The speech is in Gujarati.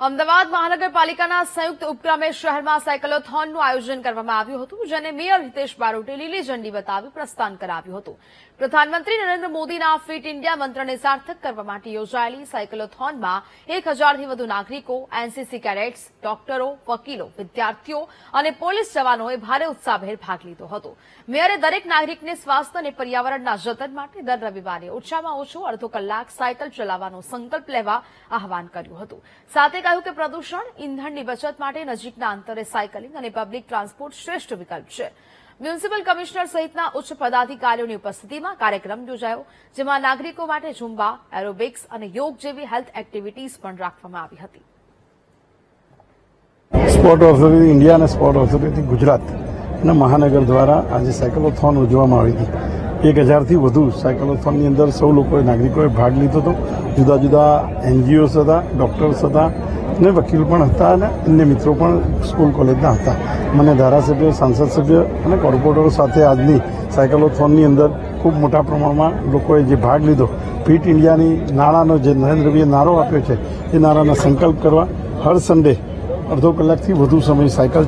અમદાવાદ મહાનગરપાલિકાના સંયુક્ત ઉપક્રમે શહેરમાં સાયકલોથોનનું આયોજન કરવામાં આવ્યું હતું, જેને મેયર હિતેશ બારોટે લીલી ઝંડી બતાવી પ્રસ્થાન કરાવ્યું હતું. પ્રધાનમંત્રી નરેન્દ્ર મોદીના ફિટ ઇન્ડિયા મંત્રને સાર્થક કરવા માટે યોજાયેલી સાયકલોથોનમાં 1000થી વધુ નાગરિકો, એનસીસી કેડેટ્સ, ડોક્ટરો, વકીલો, વિદ્યાર્થીઓ અને પોલીસ જવાનોએ ભારે ઉત્સાહભેર ભાગ લીધો હતો. મેયરે દરેક નાગરિકને સ્વાસ્થ્ય અને પર્યાવરણના જતન માટે દર રવિવારે ઓછામાં ઓછો અડધો કલાક સાયકલ ચલાવવાનો સંકલ્પ લેવા આહવાન કર્યું હતું. સાથે કહ્યું કે પ્રદૂષણ, ઇંધણની બચત માટે નજીકના અંતરે સાયકલિંગ અને પબ્લિક ટ્રાન્સપોર્ટ શ્રેષ્ઠ વિકલ્પ છે. મ્યુનિસિપલ કમિશનર સહિતના ઉચ્ચ પદાધિકારીઓની ઉપસ્થિતિમાં કાર્યક્રમ યોજાયો, જેમાં નાગરિકો માટે ઝુંબા, એરોબિક્સ અને યોગ જેવી હેલ્થ એક્ટિવિટીઝ પણ રાખવામાં આવી હતી. સ્પોર્ટ ઓથોરિટી ઇન્ડિયા અને સ્પોર્ટ ઓથોરિટી ગુજરાત અને મહાનગર દ્વારા આજે સાયકલોથોન ઉજવવામાં આવી હતી. 1000થી વધુ સાયકલોથોનની અંદર સૌ લોકોએ, નાગરિકોએ ભાગ લીધો હતો. જુદા જુદા એનજીઓસ હતા, ડોક્ટર્સ હતા અને વકીલ પણ હતા અને અન્ય મિત્રો પણ સ્કૂલ કોલેજના હતા. મને ધારાસભ્ય, સાંસદ સભ્ય અને કોર્પોરેટરો સાથે આજની સાયકલોથોનની અંદર ખૂબ મોટા પ્રમાણમાં લોકોએ જે ભાગ લીધો, ફિટ ઇન્ડિયાની નારાનો જે નરેન્દ્રભાઈએ નારો આપ્યો છે એ નારાના સંકલ્પ કરવા હર સન્ડે અડધો કલાકથી વધુ સમય સાયકલ